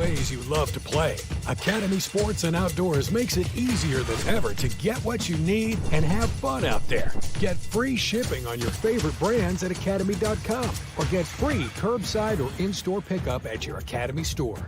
ways you love to play. Academy Sports and Outdoors makes it easier than ever to get what you need and have fun out there. Get free shipping on your favorite brands at Academy.com or get free curbside or in-store pickup at your Academy store.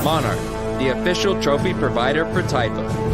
Monarch, the official trophy provider for Taipa.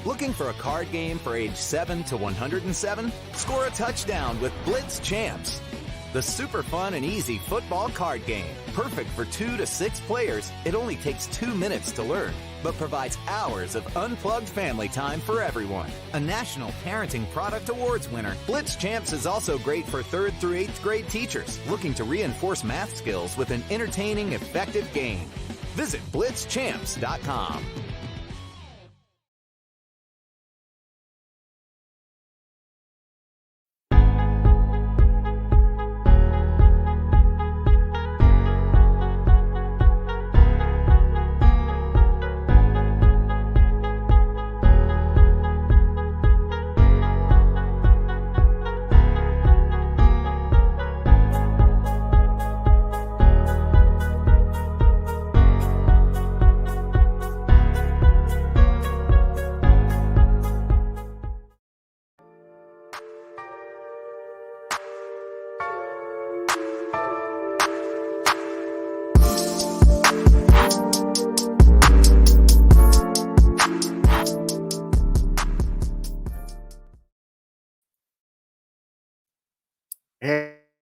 Looking for a card game for age 7 to 107? Score a touchdown with Blitz Champs. The super fun and easy football card game. Perfect for 2 to 6 players. It only takes 2 minutes to learn, but provides hours of unplugged family time for everyone. A National Parenting Product Awards winner, Blitz Champs is also great for 3rd through 8th grade teachers looking to reinforce math skills with an entertaining, effective game. Visit blitzchamps.com.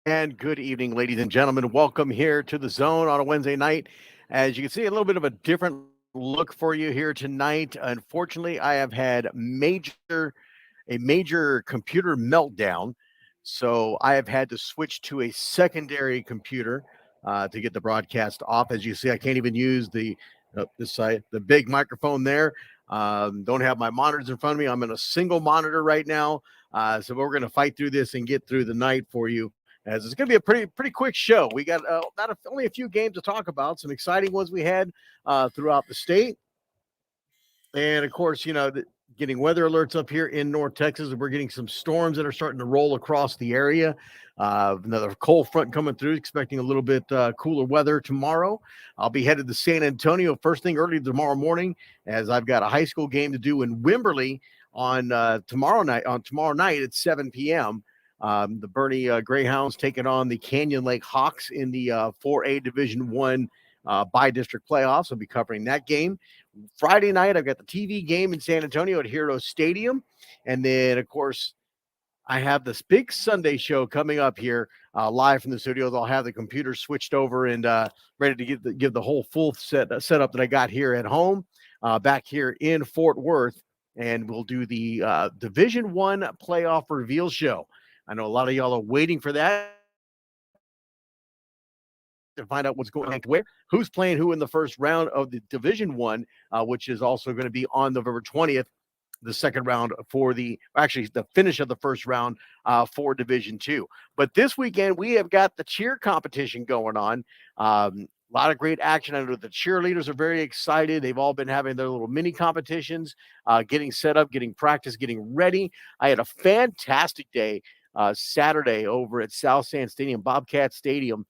And good evening, ladies and gentlemen. Welcome here to the Zone on a Wednesday night. As you can see, a little bit of a different look for you here tonight. Unfortunately, I have had a major computer meltdown, so I have had to switch to a secondary computer to get the broadcast off. As you see, I can't even use the big microphone there. Don't have my monitors in front of me. I'm in a single monitor right now. So we're going to fight through this and get through the night for you, as it's going to be a pretty quick show. We got only a few games to talk about, some exciting ones we had throughout the state. And, of course, getting weather alerts up here in North Texas. We're getting some storms that are starting to roll across the area. Another cold front coming through, expecting a little bit cooler weather tomorrow. I'll be headed to San Antonio first thing early tomorrow morning, as I've got a high school game to do in Wimberley on tomorrow night at 7 p.m. The Bernie Greyhounds taking on the Canyon Lake Hawks in the 4A Division One by-district playoffs. I'll be covering that game. Friday night, I've got the TV game in San Antonio at Hero Stadium. And then, of course, I have this big Sunday show coming up here live from the studios. I'll have the computer switched over and ready to give the whole full setup that I got here at home back here in Fort Worth. And we'll do the Division One playoff reveal show. I know a lot of y'all are waiting for that to find out what's going on, who's playing who in the first round of the Division One, which is also going to be on November 20th. The second round for the finish of the first round for Division Two. But this weekend we have got the cheer competition going on. A lot of great action. I know the cheerleaders are very excited. They've all been having their little mini competitions, getting set up, getting practice, getting ready. I had a fantastic day Saturday over at South San Stadium, Bobcat Stadium,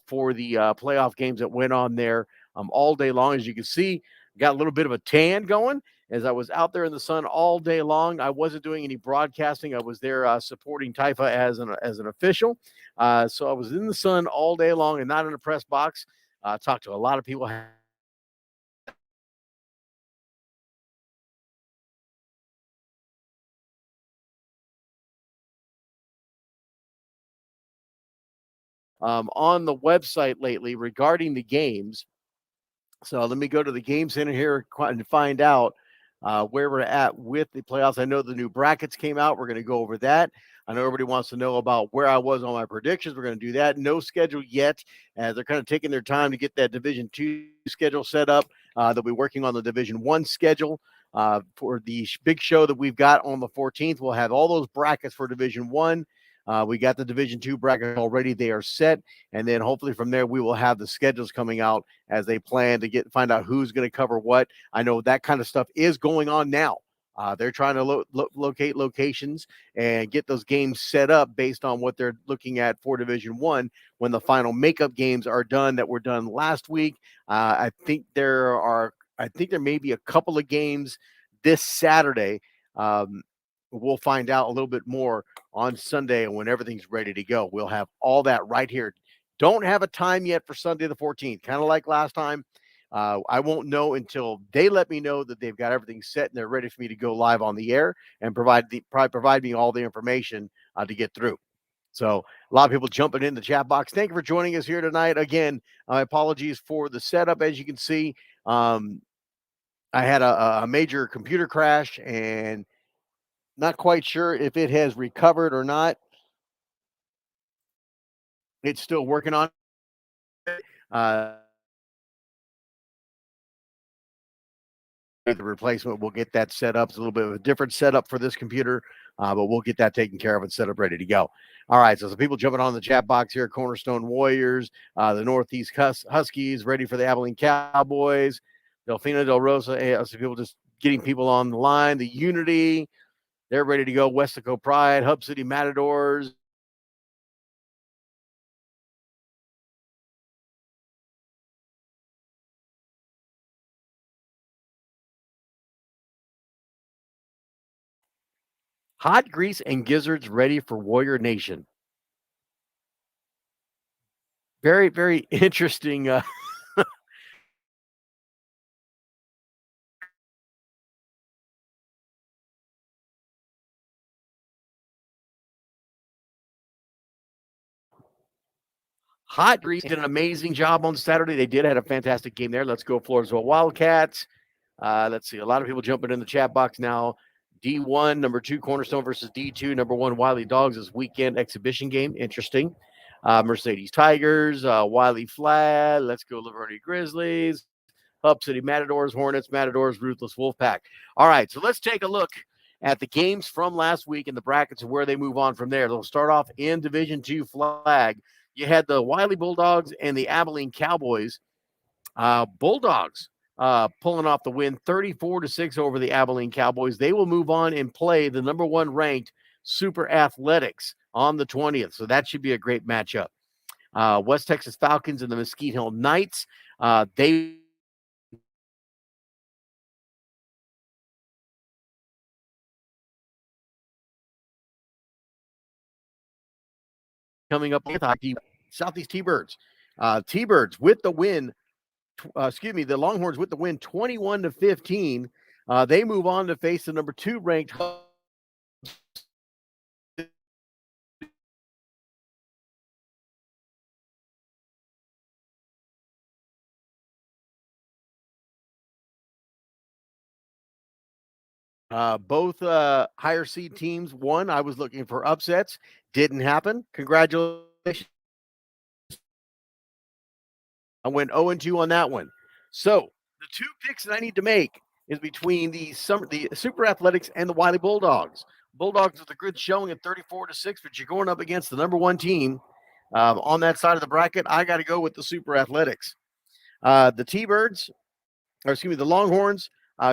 for the playoff games that went on there all day long. As you can see, got a little bit of a tan going. As I was out there in the sun all day long, I wasn't doing any broadcasting. I was there supporting Taifa as an official. So I was in the sun all day long and not in a press box. Talked to a lot of people. On the website lately regarding the games. So let me go to the game center here and find out where we're at with the playoffs. I know the new brackets came out. We're going to go over that. I know everybody wants to know about where I was on my predictions. We're going to do that. No schedule yet, as they're kind of taking their time to get that Division Two schedule set up. They'll be working on the Division One schedule for the big show that we've got on the 14th. We'll have all those brackets for Division One. We got the Division Two bracket already; they are set, and then hopefully from there we will have the schedules coming out as they plan to find out who's going to cover what. I know that kind of stuff is going on now. They're trying to locate locations and get those games set up based on what they're looking at for Division One when the final makeup games are done that were done last week. I think there may be a couple of games this Saturday. We'll find out a little bit more on Sunday when everything's ready to go. We'll have all that right here. Don't have a time yet for Sunday the 14th, kind of like last time. I won't know until they let me know that they've got everything set and they're ready for me to go live on the air and provide me all the information to get through. So a lot of people jumping in the chat box. Thank you for joining us here tonight. Again, my apologies for the setup. As you can see, I had a major computer crash and not quite sure if it has recovered or not. It's still working on it. The replacement, we'll get that set up. It's a little bit of a different setup for this computer, but we'll get that taken care of and set up, ready to go. All right, so some people jumping on the chat box here. Cornerstone Warriors, the Northeast Huskies, ready for the Abilene Cowboys. Delfina Del Rosa, some people just getting people on the line. The Unity, they're ready to go. Westaco Pride, Hub City Matadors. Hot Grease and Gizzards ready for Warrior Nation. Very, very interesting. Hot Grease did an amazing job on Saturday. They did had a fantastic game there. Let's go Floresville Wildcats. Let's see. A lot of people jumping in the chat box now. D1, number 2, Cornerstone versus D2, number 1, Wiley Dogs this weekend exhibition game. Interesting. Mercedes Tigers, Wiley Flat. Let's go Laverne Grizzlies. Hub City Matadors, Hornets, Matadors, Ruthless Wolfpack. All right, so let's take a look at the games from last week in the brackets and where they move on from there. They'll start off in Division II flag. You had the Wiley Bulldogs and the Abilene Cowboys. Bulldogs pulling off the win 34-6 over the Abilene Cowboys. They will move on and play the number 1 ranked Super Athletics on the 20th. So that should be a great matchup. West Texas Falcons and the Mesquite Hill Knights. They coming up with Southeast T-Birds. T-Birds with the win. The Longhorns with the win, 21-15. They move on to face the number 2 ranked both higher seed teams won. I was looking for upsets. Didn't happen. Congratulations. I went 0-2 on that one. So the 2 picks that I need to make is between the Super Athletics and the Wiley Bulldogs. Bulldogs with a good showing at 34-6, but you're going up against the number 1 team on that side of the bracket. I got to go with the Super Athletics. The T-Birds, the Longhorns,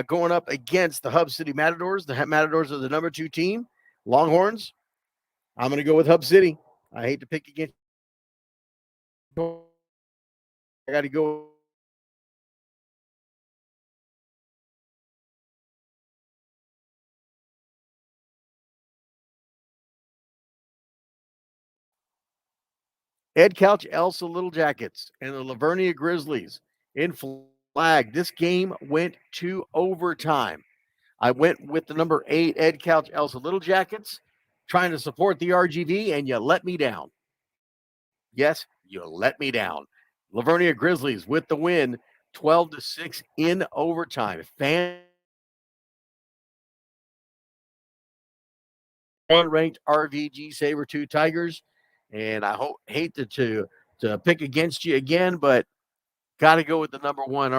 going up against the Hub City Matadors. The Matadors are the number 2 team. Longhorns, I'm going to go with Hub City. I hate to pick against. I got to go. Ed Couch, Elsa Little Jackets, and the Lavernia Grizzlies in flag. This game went to overtime. I went with the number 8 Ed Couch, Elsa Little Jackets, trying to support the RGV, and you let me down. Yes, you let me down. Lavernia Grizzlies with the win, 12-6 in overtime. Ranked RVG Saber-Tooth Tigers, and I hate to pick against you again, but got to go with the number 1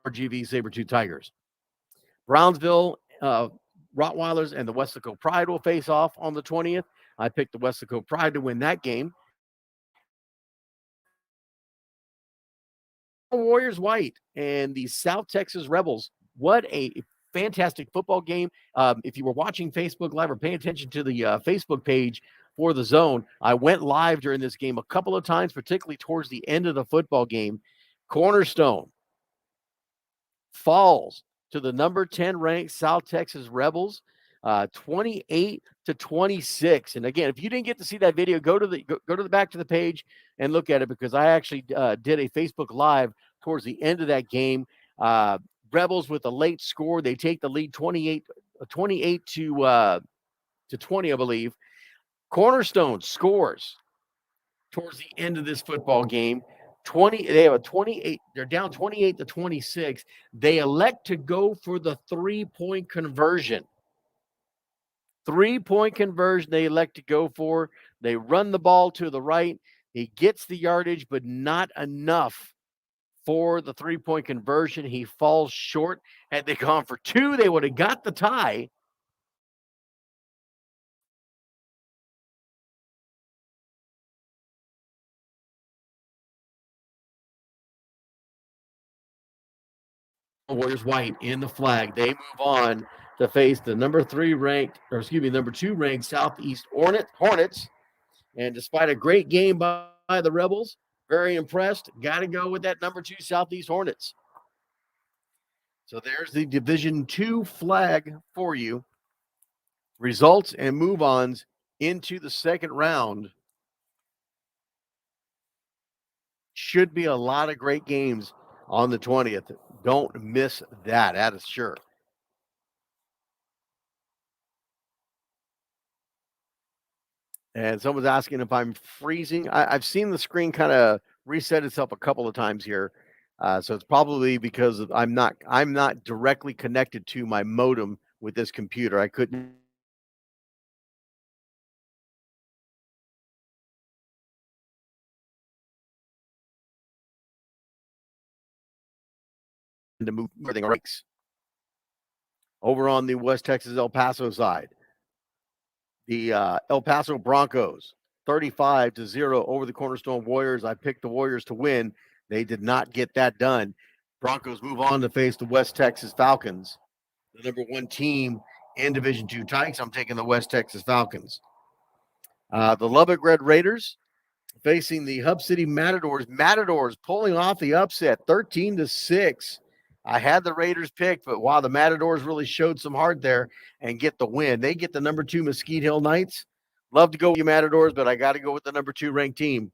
RGV Saber-Tooth Tigers. Brownsville Rottweilers and the Weslaco Pride will face off on the 20th. I picked the Weslaco Pride to win that game. Warriors White and the South Texas Rebels. What a fantastic football game. If you were watching Facebook Live or paying attention to the Facebook page for the Zone, I went live during this game a couple of times, particularly towards the end of the football game. Cornerstone falls to the number 10 ranked South Texas Rebels, 28-26. And again, if you didn't get to see that video, go to the back to the page and look at it, because I actually did a Facebook Live towards the end of that game. Rebels with a late score. They take the lead 28 to 20, I believe. Cornerstone scores towards the end of this football game. They have a 28. They're down 28-26. They elect to go for the 3-point conversion. 3-point conversion they elect to go for. They run the ball to the right. He gets the yardage, but not enough for the 3-point conversion. He falls short. Had they gone for 2, they would have got the tie. Warriors White in the flag. They move on to face the number 2 ranked Southeast Hornets. And despite a great game by the Rebels, very impressed. Got to go with that number 2 Southeast Hornets. So there's the Division II flag for you. Results and move-ons into the second round. Should be a lot of great games on the 20th. Don't miss that. That is sure. And someone's asking if I'm freezing. I've seen the screen kind of reset itself a couple of times here. So it's probably because I'm not directly connected to my modem with this computer. I couldn't. To move everything breaks. Over on the West Texas El Paso side, the El Paso Broncos 35-0 over the Cornerstone Warriors. I picked the Warriors to win. They did not get that done. Broncos move on to face the West Texas Falcons, the number 1 team in Division II Tykes. I'm taking the West Texas Falcons. The Lubbock Red Raiders facing the Hub City Matadors. Matadors pulling off the upset, 13-6. I had the Raiders picked, but wow, the Matadors really showed some heart there and get the win. They get the number 2 Mesquite Hill Knights Love to go with you Matadors, but I got to go with the number 2 ranked team.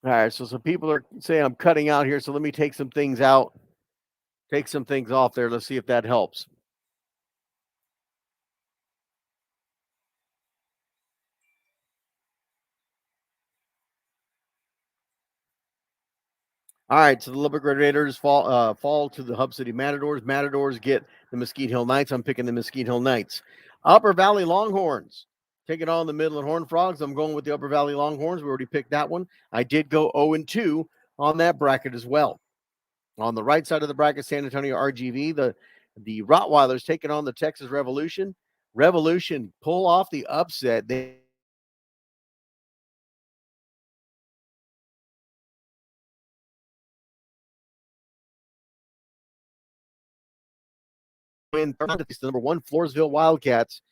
All right, so some people are saying I'm cutting out here, so let me take some things out, take some things off there. Let's see if that helps. All right, so the Lubbock Red Raiders fall to the Hub City Matadors. Matadors get the Mesquite Hill Knights. I'm picking the Mesquite Hill Knights. Upper Valley Longhorns taking on the Midland Horned Frogs. I'm going with the Upper Valley Longhorns. We already picked that one. I did go 0-2 on that bracket as well. On the right side of the bracket, San Antonio RGV, the Rottweilers taking on the Texas Revolution. Revolution pull off the upset. They win the number 1 Floresville Wildcats,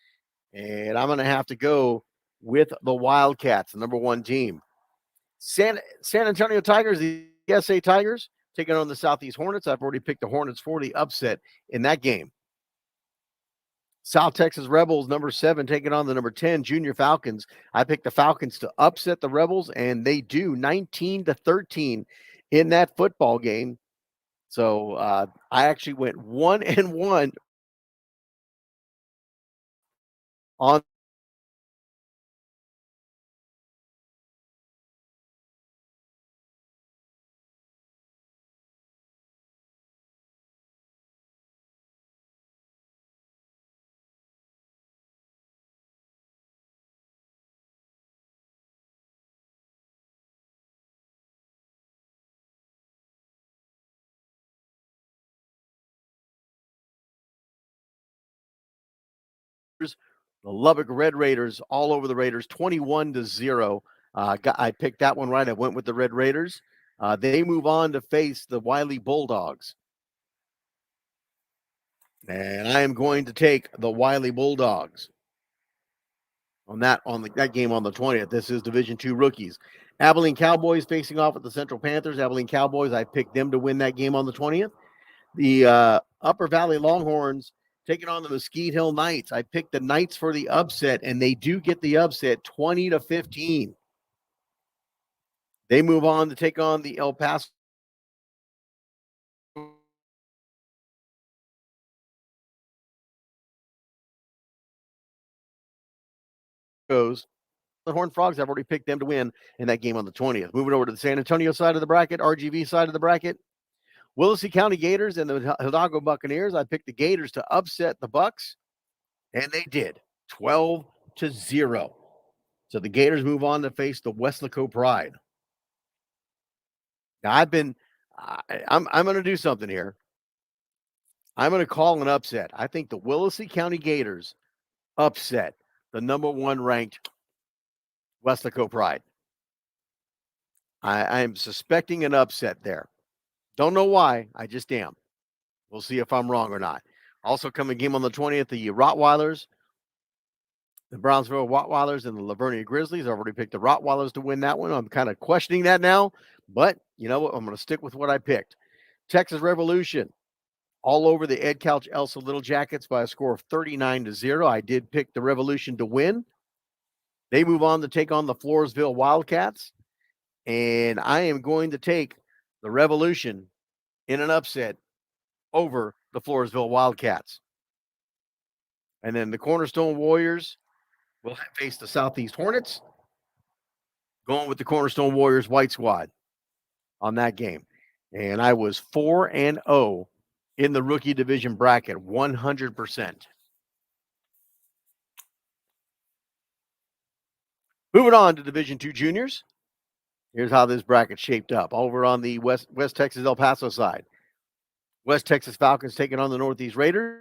and I'm going to have to go with the Wildcats, the number 1 team. San Antonio Tigers, the SA Tigers, taking on the Southeast Hornets. I've already picked the Hornets for the upset in that game. South Texas Rebels, number 7, taking on the number 10 Junior Falcons. I picked the Falcons to upset the Rebels, and they do 19-13 in that football game. So I actually went 1-1 on the Lubbock Red Raiders all over the Raiders, 21-0. I picked that one right. I went with the Red Raiders. They move on to face the Wiley Bulldogs. And I am going to take the Wiley Bulldogs on that game on the 20th. This is Division II rookies. Abilene Cowboys facing off with the Central Panthers. Abilene Cowboys, I picked them to win that game on the 20th. The Upper Valley Longhorns taking on the Mesquite Hill Knights. I picked the Knights for the upset, and they do get the upset 20-15. They move on to take on the El Paso the Horned Frogs. I've already picked them to win in that game on the 20th. Moving over to the San Antonio side of the bracket, RGV side of the bracket. Willacy County Gators and the Hidalgo Buccaneers. I picked the Gators to upset the Bucks, and they did 12-0. So the Gators move on to face the Weslaco Pride. Now I'm going to do something here. I'm going to call an upset. I think the Willacy County Gators upset the number 1 ranked Weslaco Pride. I am suspecting an upset there. Don't know why. I just am. We'll see if I'm wrong or not. Also coming game on the 20th, the Rottweilers, the Brownsville Rottweilers, and the Lavernia Grizzlies. I've already picked the Rottweilers to win that one. I'm kind of questioning that now, but you know what? I'm going to stick with what I picked. Texas Revolution, all over the Ed Couch Elsa Little Jackets by a score of 39-0. I did pick the Revolution to win. They move on to take on the Floresville Wildcats, and I am going to take the Revolution in an upset over the Floresville Wildcats. And then the Cornerstone Warriors will face the Southeast Hornets, going with the Cornerstone Warriors white squad on that game. And I was 4-0 in the rookie division bracket, 100%. Moving on to Division II juniors. Here's how this bracket shaped up. Over on the West Texas El Paso side, West Texas Falcons taking on the Northeast Raiders.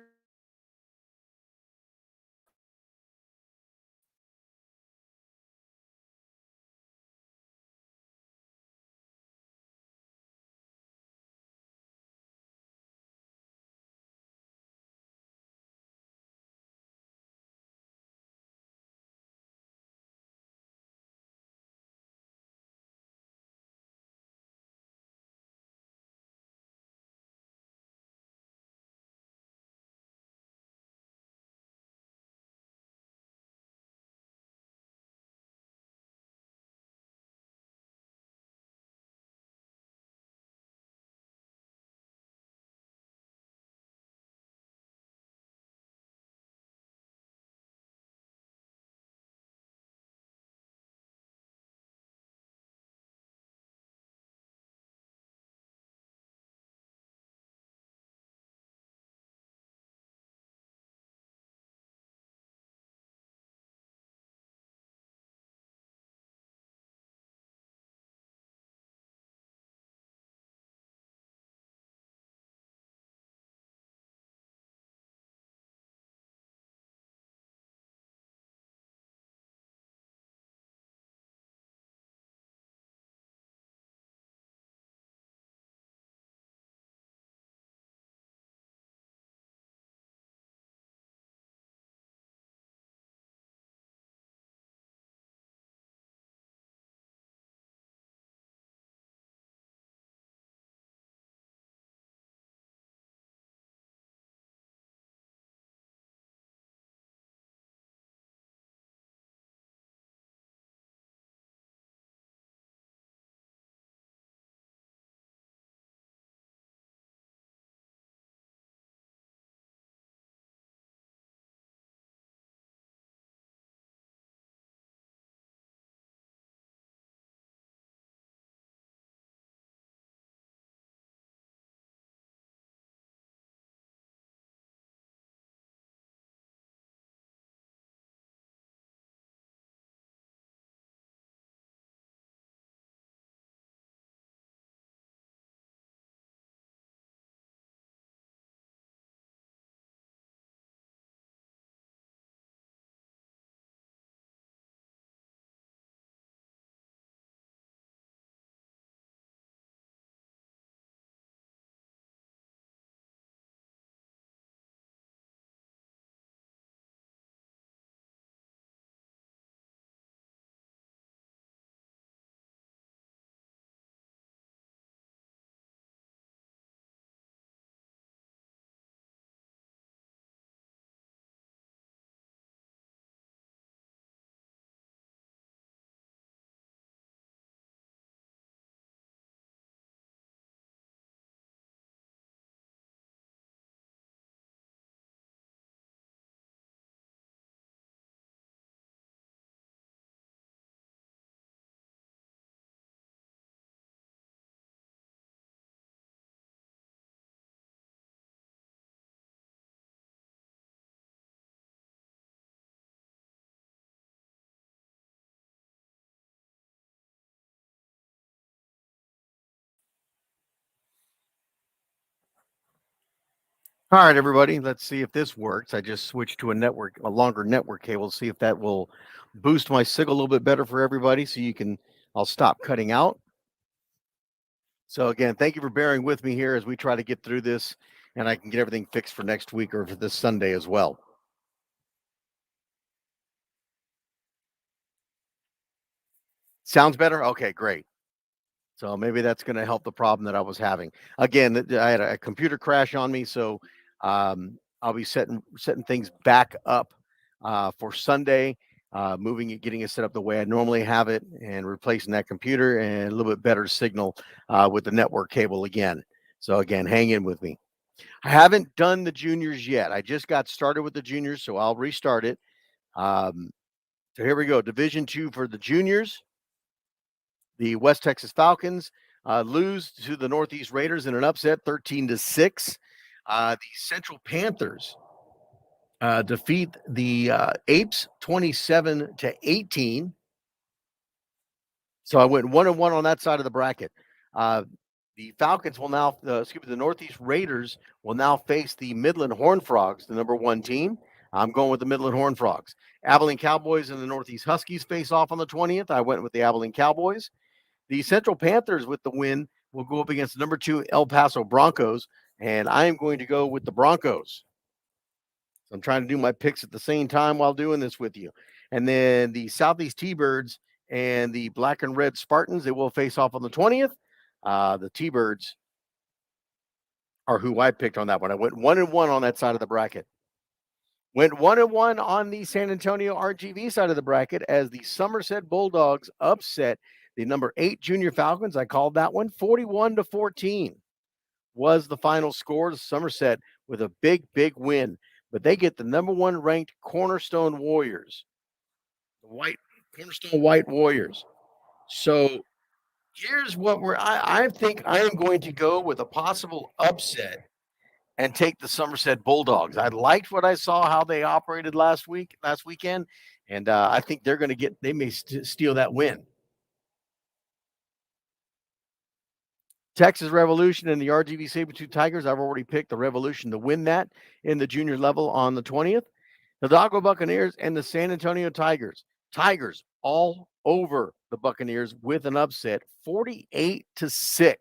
All right, everybody, let's see if this works. I just switched to a longer network cable, see if that will boost my signal a little bit better for everybody. So I'll stop cutting out. So again, thank you for bearing with me here as we try to get through this and I can get everything fixed for next week or for this Sunday as well. Sounds better? Okay, great. So maybe that's going to help the problem that I was having. Again, I had a computer crash on me, so I'll be setting things back up for Sunday, moving it, getting it set up the way I normally have it, and replacing that computer and a little bit better signal with the network cable again. So again, hang in with me. I haven't done the juniors yet. I just got started with the juniors, so I'll restart it. So here we go. Division II for the juniors. The West Texas Falcons lose to the Northeast Raiders in an upset, 13-6. The Central Panthers defeat the Apes, 27-18. So I went 1-1 on that side of the bracket. The Falcons will now, the Northeast Raiders will now face the Midland Horned Frogs, the number 1 team. I'm going with the Midland Horned Frogs. Abilene Cowboys and the Northeast Huskies face off on the 20th. I went with the Abilene Cowboys. The Central Panthers with the win will go up against number 2 El Paso Broncos, and I am going to go with the Broncos. So I'm trying to do my picks at the same time while doing this with you. And then the Southeast T-Birds and the Black and Red Spartans, they will face off on the 20th. The T-Birds are who I picked on that one. I went 1-1 on that side of the bracket. Went 1-1 on the San Antonio RGV side of the bracket as the Somerset Bulldogs upset the number 8 Junior Falcons. I called that one 41-14 was the final score. Somerset with a big win, but they get the number 1 ranked Cornerstone Warriors, the Cornerstone White Warriors. So here's what I think I am going to go with a possible upset and take the Somerset Bulldogs. I liked what I saw, how they operated last weekend, and I think they may steal that win. Texas Revolution and the RGV Sabertooth Tigers. I've already picked the Revolution to win that in the junior level on the 20th. The Hidalgo Buccaneers and the San Antonio Tigers. Tigers all over the Buccaneers with an upset, 48-6.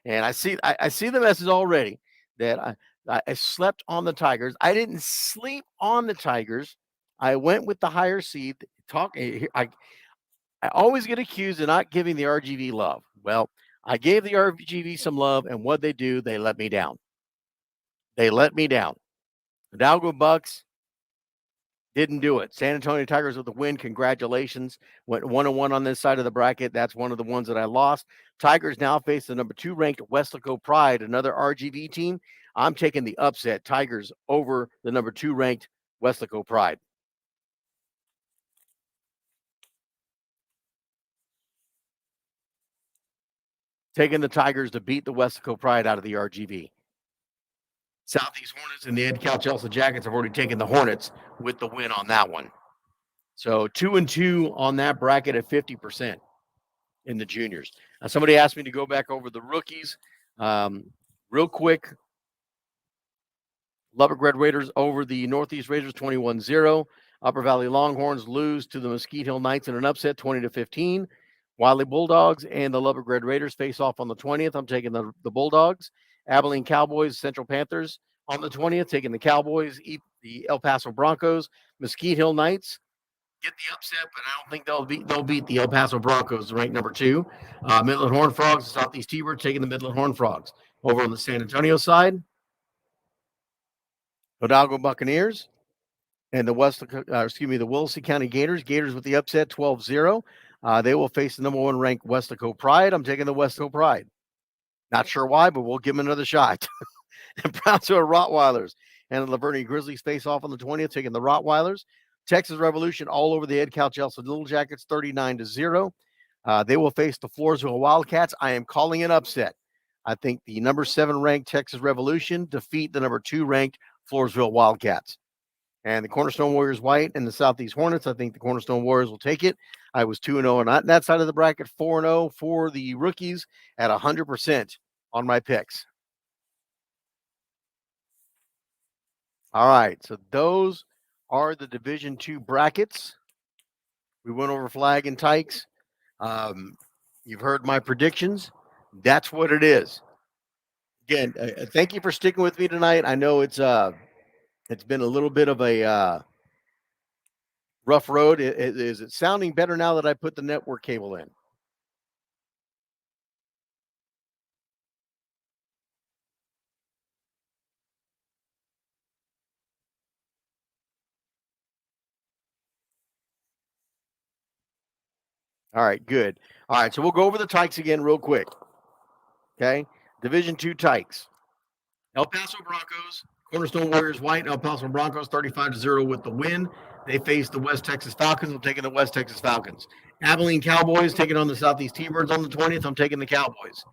And I see the message already that I slept on the Tigers. I didn't sleep on the Tigers. I went with the higher seed. I always get accused of not giving the RGV love. Well, I gave the RGV some love, and what they do, they let me down. The Hidalgo Bucks didn't do it. San Antonio Tigers with the win. Congratulations. Went 1-1 on this side of the bracket. That's one of the ones that I lost. Tigers now face the number 2 ranked Weslaco Pride, another RGV team. I'm taking the upset. Tigers over the number 2 ranked Weslaco Pride. Taking the Tigers to beat the Weslaco Pride out of the RGV. Southeast Hornets and the Ed Cal Chelsea Jackets have already taken the Hornets with the win on that one. So 2-2 on that bracket at 50% in the juniors. Somebody asked me to go back over the rookies real quick. Lubbock Red Raiders over the Northeast Raiders 21-0. Upper Valley Longhorns lose to the Mesquite Hill Knights in an upset 20-15. Wiley Bulldogs and the Lubbock Red Raiders face off on the 20th. I'm taking the Bulldogs. Abilene Cowboys, Central Panthers on the 20th, taking the Cowboys. The El Paso Broncos, Mesquite Hill Knights get the upset, but I don't think they'll beat the El Paso Broncos, ranked number 2. Midland Horned Frogs, Southeast T-Bird taking the Midland Horned Frogs. Over on the San Antonio side, Hidalgo Buccaneers and the Willacy County Gators. Gators with the upset, 12-0. They will face the number 1 ranked Weslaco Pride. I'm taking the Weslaco Pride. Not sure why, but we'll give them another shot. And Brownsville Rottweilers and the Lavernia Grizzlies face off on the 20th, taking the Rottweilers. Texas Revolution all over the Ed Cal Chelsea Little Jackets, 39-0. They will face the Floresville Wildcats. I am calling an upset. I think the number 7 ranked Texas Revolution defeat the number 2 ranked Floresville Wildcats. And the Cornerstone Warriors White and the Southeast Hornets, I think the Cornerstone Warriors will take it. I was 2-0 on that side of the bracket, 4-0 for the rookies at 100% on my picks. All right, so those are the Division II brackets. We went over Flag and Tykes. You've heard my predictions. That's what it is. Again, thank you for sticking with me tonight. I know it's been a little bit of a rough road. Is it sounding better now that I put the network cable in? All right, good. All right, so we'll go over the Tykes again real quick. Okay, Division II Tykes. El Paso Broncos, Cornerstone Warriors White, El Paso Broncos 35-0 with the win. They face the West Texas Falcons. I'm taking the West Texas Falcons. Abilene Cowboys taking on the Southeast T-Birds on the 20th. I'm taking the Cowboys.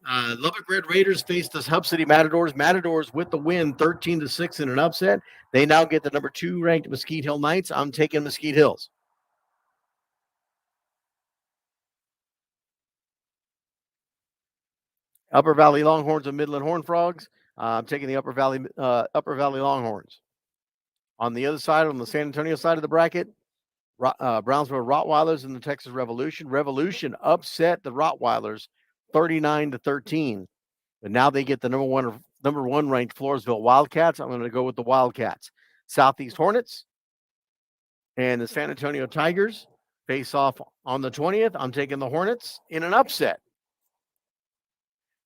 Lubbock Red Raiders face the Hub City Matadors. Matadors with the win, 13-6 in an upset. They now get the number 2 ranked Mesquite Hill Knights. I'm taking Mesquite Hills. Upper Valley Longhorns and Midland Horned Frogs. I'm taking the Upper Valley Longhorns. On the other side, on the San Antonio side of the bracket, Brownsville Rottweilers and the Texas Revolution. Revolution upset the Rottweilers 39-13. But now they get the number one ranked Floresville Wildcats. I'm going to go with the Wildcats. Southeast Hornets and the San Antonio Tigers face off on the 20th. I'm taking the Hornets in an upset.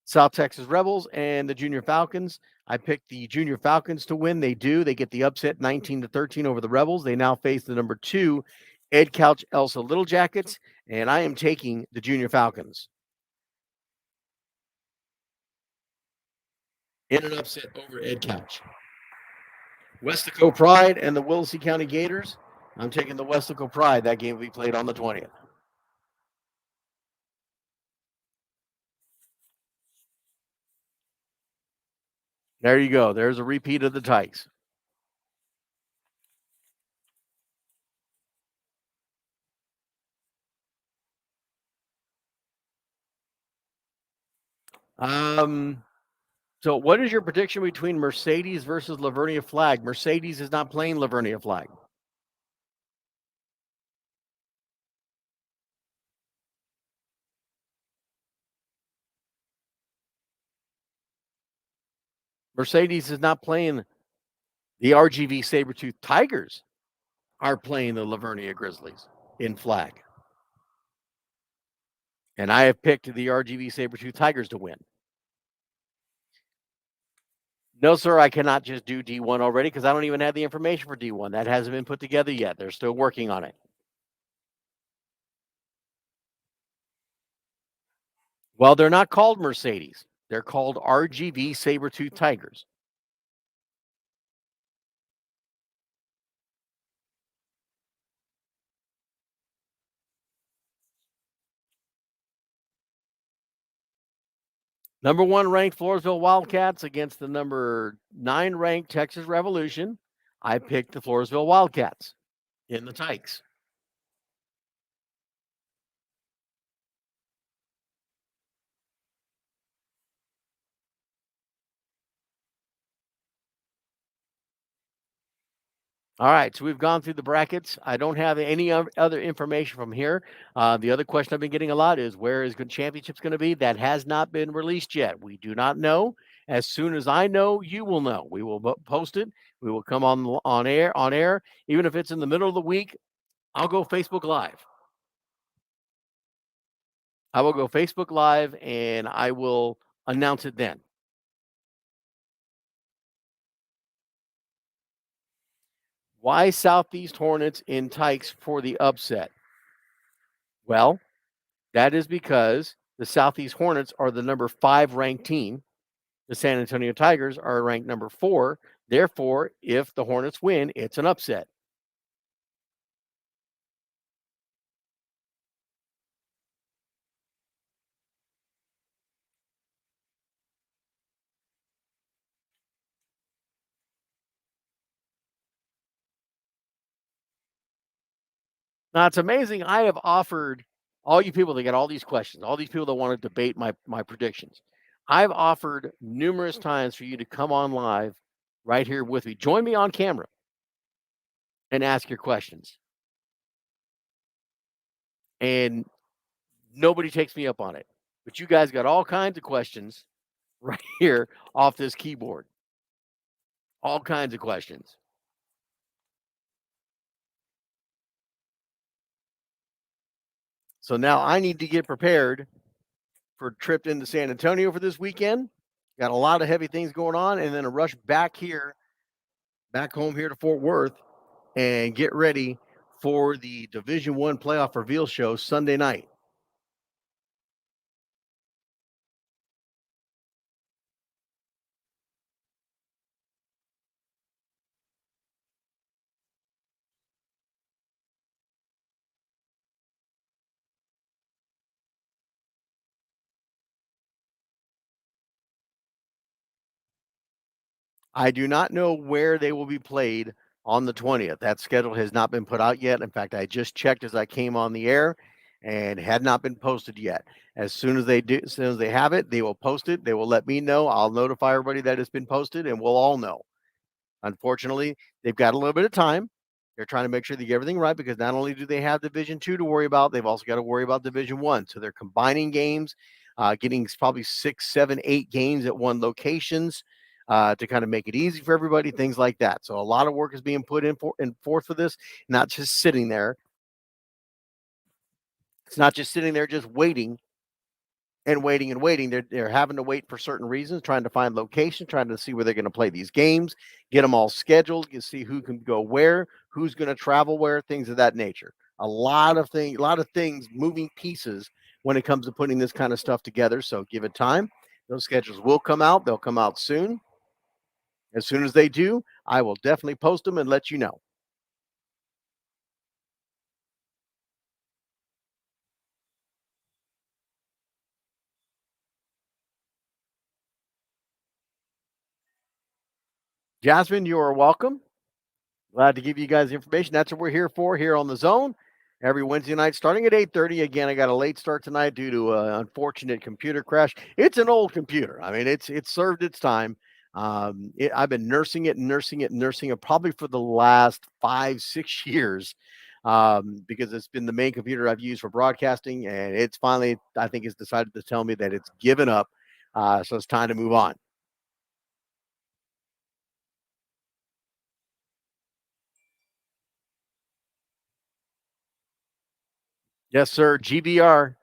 South Texas Rebels and the Junior Falcons. I picked the Junior Falcons to win. They do. They get the upset 19-13 over the Rebels. They now face the number 2 Ed Couch Elsa Little Jackets, and I am taking the Junior Falcons in an upset over Ed Couch. Westaco Pride and the Willacy County Gators. I'm taking the Westaco Pride. That game will be played on the 20th. There you go. There's a repeat of the Tykes. So what is your prediction between Mercedes versus Lavernia Flag? Mercedes is not playing Lavernia Flag. Mercedes is not playing the RGV Sabretooth Tigers are playing the Lavernia Grizzlies in flag. And I have picked the RGV Sabretooth Tigers to win. No, sir, I cannot just do D1 already because I don't even have the information for D1. That hasn't been put together yet. They're still working on it. Well, they're not called Mercedes. They're called RGV Sabretooth Tigers. Number 1 ranked Floresville Wildcats against the number 9 ranked Texas Revolution. I picked the Floresville Wildcats in the Tykes. All right, so we've gone through the brackets. I don't have any other information from here. The other question I've been getting a lot is where is Good Championships going to be? That has not been released yet. We do not know. As soon as I know, you will know. We will post it. We will come on air. Even if it's in the middle of the week, I'll go Facebook Live. I will go Facebook Live and I will announce it then. Why Southeast Hornets in Tykes for the upset? Well, that is because the Southeast Hornets are the number 5 ranked team. The San Antonio Tigers are ranked number 4. Therefore, if the Hornets win, it's an upset. Now, it's amazing. I have offered all you people that get all these questions, all these people that want to debate my predictions. I've offered numerous times for you to come on live right here with me. Join me on camera and ask your questions. And nobody takes me up on it. But you guys got all kinds of questions right here off this keyboard. All kinds of questions. So now I need to get prepared for a trip into San Antonio for this weekend. Got a lot of heavy things going on, and then a rush back home here to Fort Worth, and get ready for the Division One playoff reveal show Sunday night. I do not know where they will be played on the 20th. That schedule has not been put out yet. In fact, I just checked as I came on the air and had not been posted yet. As soon as they have it, they will post it. They will let me know. I'll notify everybody that it's been posted and we'll all know. Unfortunately, they've got a little bit of time. They're trying to make sure they get everything right because not only do they have Division Two to worry about, they've also got to worry about Division One. So they're combining games, getting probably 6, 7, 8 games at one locations to kind of make it easy for everybody, things like that. So a lot of work is being put in forth for this, not just sitting there. It's not just sitting there just waiting and waiting and waiting. They're having to wait for certain reasons, trying to find location, trying to see where they're going to play these games, get them all scheduled, you see who can go where, who's going to travel where, things of that nature. A lot of things, moving pieces when it comes to putting this kind of stuff together. So give it time. Those schedules will come out. They'll come out soon. As soon as they do, I will definitely post them and let you know. Jasmine, you are welcome. Glad to give you guys information. That's what we're here for here on the zone every Wednesday night, starting at 8:30. Again, I got a late start tonight due to an unfortunate computer crash. It's an old computer. I mean, it's served its time. I've been nursing it probably for the last 5, 6 years because it's been the main computer I've used for broadcasting, and it's finally, I think, it's decided to tell me that it's given up. So it's time to move on. Yes, sir. GBR,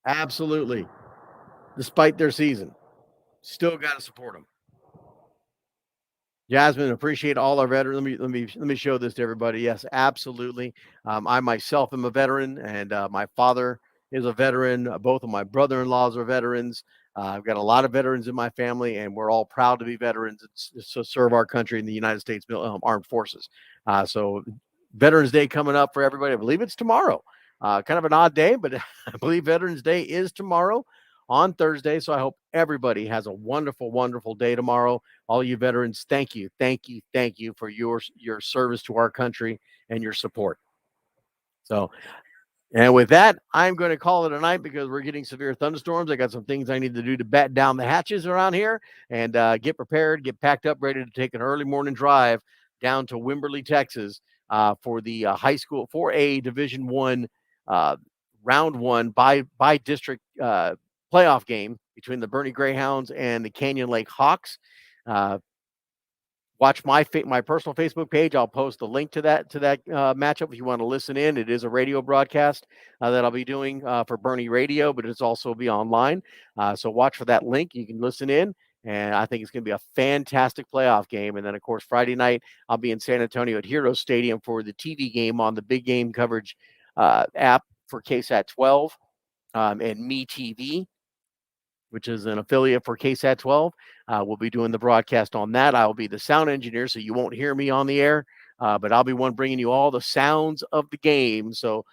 absolutely. Despite their season, still got to support them. Jasmine, appreciate all our veterans. Let me show this to everybody. Yes, absolutely. I myself am a veteran, and my father is a veteran. Both of my brother-in-laws are veterans. I've got a lot of veterans in my family, and we're all proud to be veterans to serve our country in the United States Armed Forces. So, Veterans Day coming up for everybody. I believe it's tomorrow. Kind of an odd day, but I believe Veterans Day is tomorrow on Thursday. So I hope everybody has a wonderful, wonderful day tomorrow. All you veterans, thank you, thank you, thank you for your service to our country and your support. So, and with that, I'm going to call it a night because we're getting severe thunderstorms. I got some things I need to do to bat down the hatches around here and get prepared, get packed up, ready to take an early morning drive down to Wimberley, Texas, for the high school 4A Division One round one by district playoff game between the Bernie Greyhounds and the Canyon Lake Hawks. Watch my personal Facebook page. I'll post the link to that matchup if you want to listen in. It is a radio broadcast that I'll be doing for Bernie Radio, but it's also be online. So watch for that link. You can listen in, and I think it's going to be a fantastic playoff game. And then, of course, Friday night I'll be in San Antonio at Heroes Stadium for the TV game on the Big Game Coverage app for KSAT 12 and MeTV, which is an affiliate for KSAT 12. We'll be doing the broadcast on that. I'll be the sound engineer, so you won't hear me on the air, but I'll be one bringing you all the sounds of the game. So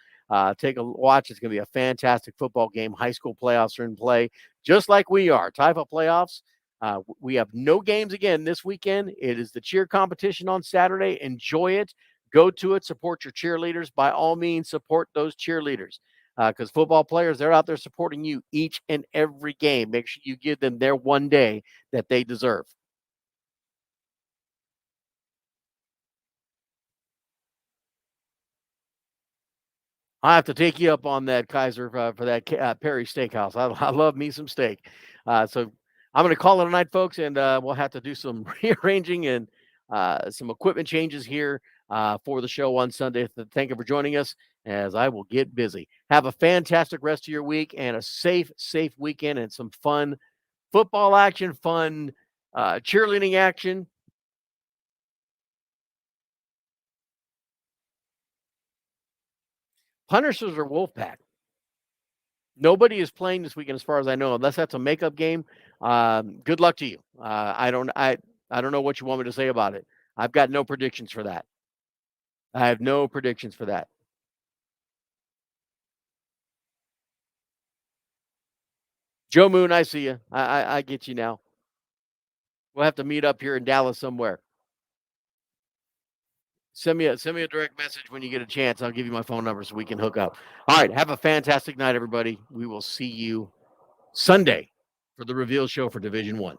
take a watch. It's going to be a fantastic football game. High school playoffs are in play, just like we are. Taifa playoffs. We have no games again this weekend. It is the cheer competition on Saturday. Enjoy it. Go to it. Support your cheerleaders. By all means, support those cheerleaders because football players, they're out there supporting you each and every game. Make sure you give them their one day that they deserve. I have to take you up on that, Kaiser, for that Perry Steakhouse. I love me some steak. So I'm going to call it a night, folks, and we'll have to do some rearranging and some equipment changes here for the show on Sunday. Thank you for joining us as I will get busy. Have a fantastic rest of your week and a safe weekend and some fun football action, fun cheerleading action. Punishers or Wolfpack? Nobody is playing this weekend, as far as I know, unless that's a makeup game. Good luck to you. I don't know what you want me to say about it. I've got no predictions for that. I have no predictions for that. Joe Moon, I see you. I get you now. We'll have to meet up here in Dallas somewhere. Send me a direct message when you get a chance. I'll give you my phone number so we can hook up. All right, have a fantastic night, everybody. We will see you Sunday for the reveal show for Division 1.